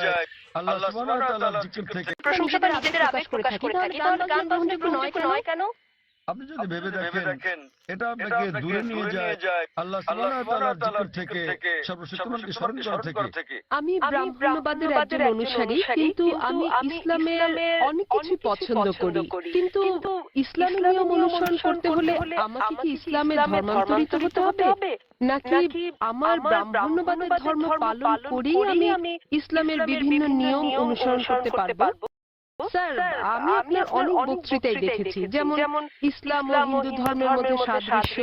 যায় আল্লাহ সুবহানাহু ওয়া তাআলার জিকির থেকে। প্রশংসা বা নিজেদের আবেগ প্রকাশ করে থাকি, তাহলে গান বাজনাগুলো নয় কেন? আপনি যদি ভেবে দেখেন এটা আপনাকে দূরে নিয়ে যায় আল্লাহ সুবহানাহু ওয়া তাআলার জিকির থেকে, সর্বশক্তিমানকে স্মরণ করা থেকে। আমি ব্রাহ্মণ্যবাদের একজন অনুসারী, কিন্তু আমি ইসলামের অনেক কিছু পছন্দ করি। কিন্তু ইসলামের নিয়ম অনুসরণ করতে হলে আমাকে কি ইসলামে ধর্মান্তরিত হতে হবে, নাকি আমার ব্রাহ্মণ্যবাদের ধর্ম পালন করেই আমি ইসলামের বিভিন্ন নিয়ম অনুসরণ করতে পারবো? স্যার, আমি আপনার অনেক বক্তৃতায় দেখেছি, যেমন ইসলাম ও হিন্দু ধর্মের মধ্যে সাদৃশ্য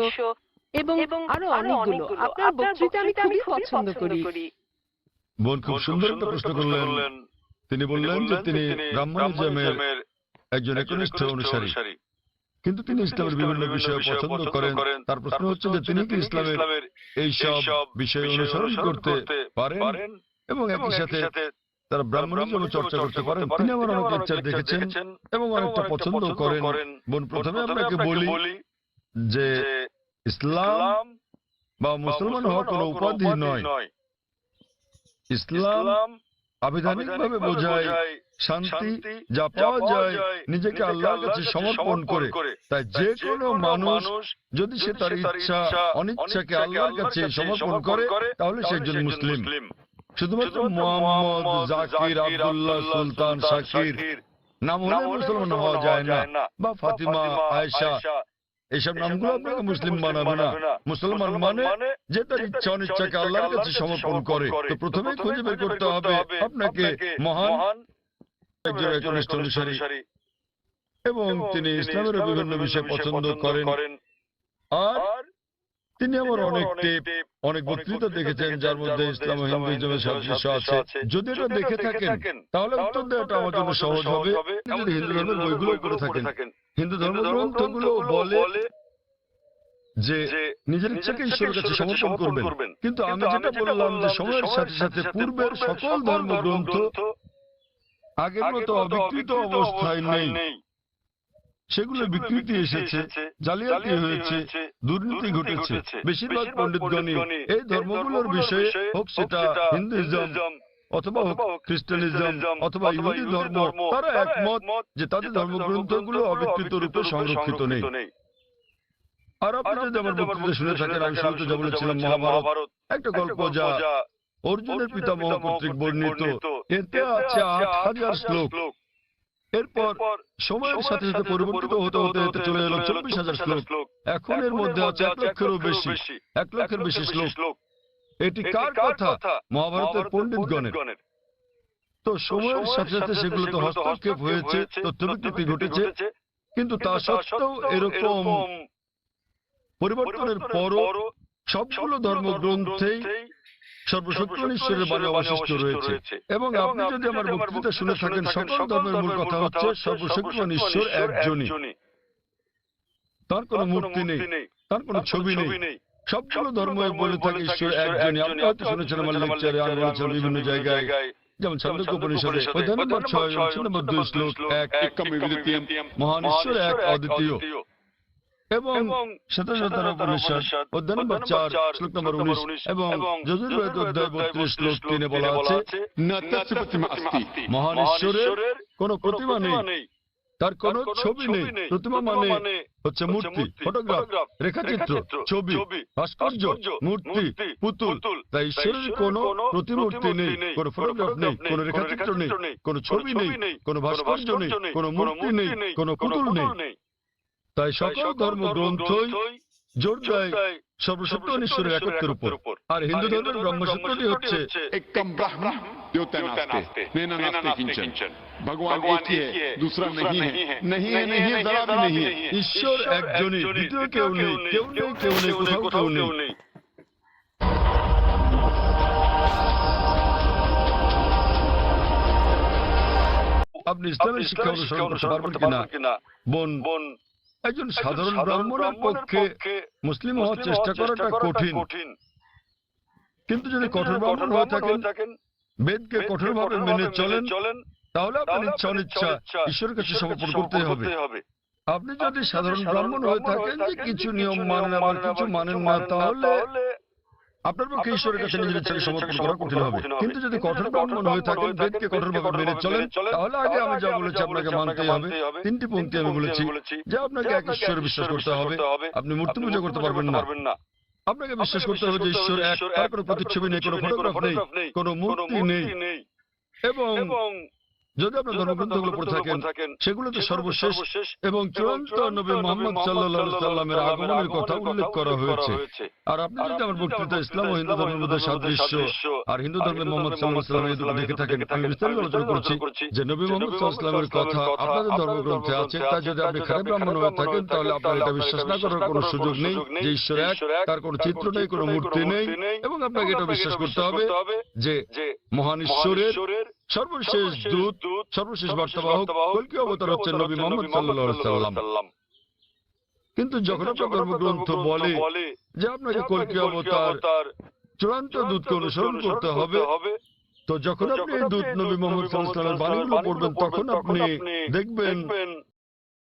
এবং আরো অনেকগুলো। আপনার বক্তৃতা আমি খুবই পছন্দ করি। বোন খুব সুন্দর একটা প্রশ্ন করলেন। তিনি বললেন যে তিনি ব্রাহ্মণিজমের একজন একনিষ্ঠ অনুসারী, কিন্তু তিনি ইসলামের বিভিন্ন বিষয় পছন্দ করেন। তার প্রশ্ন হচ্ছে যে তিনি কি ইসলামের এইসব বিষয় অনুসরণ করতে পারেন এবং একই সাথে তারা ব্রাহ্মণিজম চর্চা করতে পারেন। তিনি আমার অনেক লেকচার দেখেছেন এবং অনেকটা পছন্দ করেন। বোন, প্রথমে আপনাকে বলি যে ইসলাম বা মুসলমান হওয়া কোনো উপাধি নয়। ইসলাম আবিধানিকভাবে বোঝায় শান্তি, যা পাওয়া যায় নিজেকে আল্লাহর কাছে সমর্পণ করে। তাই যে কোনো মানুষ যদি সে তার ইচ্ছা অনিচ্ছাকে আল্লাহর কাছে সমর্পণ করে, তাহলে সে একজন মুসলিম। শুধুমাত্র মোহাম্মদ, জাকির, আব্দুল্লাহ, সুলতান, শাকির নাম হলে মুসলমান হওয়া যায় না, বা ফাতিমা, আয়েশা, এইসব নামগুলো আপনাকে মুসলিম বানাবে না। মুসলমান মানে যে তার ইচ্ছা অনিচ্ছাকে আল্লাহর কাছে সমর্পণ করে। তো প্রথমেই খুঁজে বের করতে হবে আপনাকে মহান একজন একনিষ্ঠ অনুসারী, এবং তিনি ইসলামের বিভিন্ন বিষয় পছন্দ করেন। আর তিনি আমার অনেক টেপ, অনেক বক্তৃতা দেখেছেন যার মধ্যে ইসলাম ও হিন্দুইজমের সাদৃশ্য আছে। যদি এটা দেখে থাকেন তাহলে উত্তর দেওয়াটা আমার জন্য সহজ হবে। যদি হিন্দু ধর্মের বইগুলো পড়ে থাকেন, হিন্দু ধর্মগ্রন্থগুলো বলে যে নিজের ইচ্ছাকে ঈশ্বরের কাছে সমর্পণ করবেন। কিন্তু আমি যেটা বললাম যে সময়ের সাথে সাথে পূর্বের সকল ধর্মগ্রন্থ আগের মতো অবিকৃত অবস্থায় নেই। সেগুলো বিকৃতি এসেছে, জালিয়াতি হয়েছে, দুর্নীতি ঘটেছে। বেশিরভাগ পণ্ডিতগণই এই ধর্মগুলোর বিষয়ে, হোক সেটা হিন্দুইজম অথবা হোক খ্রিস্টানিজম অথবা ইহুদি ধর্ম, তারা একমত যে তাদের ধর্মগ্রন্থগুলো অবিকৃত রূপে সংরক্ষিত নেই। আর আপনি যদি আমার বক্তৃতা শুনে থাকেন, আমি শুরুতে যা বলেছিলাম মহাভারত একটা গল্প যা অর্জুনের পিতামহ কর্তৃক বর্ণিত। এতে আছে ৮,০০০ শ্লোক। এরপর সময়ের সাথে সাথে পরিবর্তিত হতে হতে এতে চলে এলো ২৪,০০০ শ্লোক। এখন এর মধ্যে আছে ১,০০,০০০ বেশি শ্লোক। এটি কার কথা? মহাভারতের পণ্ডিতগণের। তো সময়ের সাথে সাথে সেগুলোতে হস্তক্ষেপ হয়েছে, তথ্য বিকৃতি ঘটেছে। কিন্তু তা সত্ত্বেও এরকম পরিবর্তনের পরও সবগুলো ধর্মগ্রন্থেই সর্বশক্তিমান ঈশ্বরের বাণী অবশিষ্ট রয়েছে। এবং আপনি যদি আমার বক্তৃতা শুনে থাকেন, সকল ধর্মের মূল কথা হচ্ছে সর্বশক্তিমান ঈশ্বর একজনই। তার কোনো মূর্তি নেই, তার কোনো ছবি নেই। সবগুলো ধর্মই বলে থাকে ঈশ্বর একজনই। আপনি হয়তো শুনেছেন আমার লেকচারে, আমি বলেছেন বিভিন্ন জায়গায়, যেমন ছান্দোক্য উপনিষদে অধ্যায় নম্বর ৬ অনুচ্ছেদ নম্বর ২ শ্লোক ১, মহান ঈশ্বর এক, অদ্বিতীয়। এবং শ্বেতশতর উপনিষদ অধ্যায় নম্বর ৪ শ্লোক নম্বর ১৯ এবং যজুর্বেদ অধ্যায় ৩২ শ্লোক ৩ বলা আছে, মহান ঈশ্বরের কোনো প্রতিমা নেই, তার কোনো ছবি নেই। প্রতিমা মানে হচ্ছে মূর্তি, ফটোগ্রাফ, রেখাচিত্র, ছবি, ভাস্কর্য, মূর্তি, পুতুল। তাই ঈশ্বরের কোনো প্রতিমূর্তি নেই, কোনো ফটোগ্রাফ নেই, কোনো রেখাচিত্র নেই, কোনো ছবি নেই, কোনো ভাস্কর্য নেই, কোনো মূর্তি নেই, কোনো পুতুল নেই। তাই সকল ধর্মগ্রন্থই জোর দেয় সর্বশক্তিমান ঈশ্বরের একত্বের উপর। আর হিন্দু ধর্মের ব্রহ্মসূত্রটি হচ্ছে एकम ब्रह्म द्योतय नास्ते नेना नास्ते किंचन। भगवान एक ही है, दूसरा नहीं है, नहीं है, नहीं है, जरा भी नहीं है। ঈশ্বর একজনই, দ্বিতীয় কেউ নেই, কেউ নেই, কেউ নেই, কোথাও কেউ নেই। আপনি ইসলামের শিক্ষা অনুসরণ করতে পারবেন কিনা? বোন, একজন সাধারণ ব্রাহ্মণের পক্ষে মুসলিম হওয়ার চেষ্টা করাটা কঠিন। কিন্তু যদি কঠোর ব্রাহ্মণ হয়ে থাকেন, বেদকে কঠোরভাবে মেনে চলেন, তাহলে আপনার ইচ্ছা অনিচ্ছা ঈশ্বরের কাছে সমর্পণ করতে হবে। আপনি যদি সাধারণ ব্রাহ্মণ হয়ে থাকেন যে কিছু নিয়ম মানেন আবার কিছু মানেন না, তাহলে আপনার পক্ষে ঈশ্বরের কাছে নিজের ইচ্ছাকে সমর্পণ করা কঠিন হবে, কিন্তু যদি কঠোর ব্রাহ্মণ হয়ে থাকেন, বেদকে কঠোরভাবে মেনে চলেন, তাহলে আগে আমি যা বলেছি আপনাকে মানতেই হবে। 3টি পংক্তি আমি বলেছি যে আপনাকে এক ঈশ্বরে বিশ্বাস করতে হবে, আপনি মূর্তি পূজা করতে পারবেন না। আপনাকে বিশ্বাস করতে হবে যে ঈশ্বর এক, তার কোনো প্রতিচ্ছবি নেই, কোনো ফটোগ্রাফ নেই, কোনো মূর্তি নেই। এবং যদি আপনার ধর্মগ্রন্থগুলো পড়ে থাকেন, সেগুলোতে সর্বশেষ এবং চূড়ান্ত নবী মুহাম্মদ সাল্লাল্লাহু আলাইহি সাল্লামের আগমনের কথা উল্লেখ করা হয়েছে। আর আপনি যদি আমার বক্তৃতা ইসলাম ও হিন্দু ধর্মের মধ্যে সাদৃশ্য আর হিন্দু ধর্মের মুহাম্মদ সাল্লাল্লাহু আলাইহি সাল্লাম এই দুটো দেখে থাকেন, আমি বিস্তারিত আলোচনা করছি যে নবী মুহাম্মদ সাল্লাল্লাহু আলাইহি সাল্লামের কথা আপনাদের ধর্মগ্রন্থে আছে। তাই যদি আপনি খারাপ ব্রাহ্মণ হয়ে থাকেন, তাহলে আপনার এটা বিশ্বাস না করার কোনো সুযোগ নেই যে ঈশ্বর এক, তার কোনো চিত্র নেই, কোনো মূর্তি নেই। এবং আপনাকে এটা বিশ্বাস করতে হবে যে মহান ঈশ্বরের সর্বশেষ দূত, সর্বশেষ বার্তাবাহক কল্কি অবতার হচ্ছেন নবী মুহাম্মদ সাল্লাল্লাহু আলাইহি সাল্লাম। কিন্তু যখন আপনার ধর্মগ্রন্থ বলে যে আপনাকে কল্কি অবতার চূড়ান্ত দূতকে অনুসরণ করতে হবে, তো যখন আপনি এই দূত নবী মুহাম্মদ সাল্লাল্লাহু আলাইহি সাল্লামের বাণীগুলো পড়বেন, তখন আপনি দেখবেন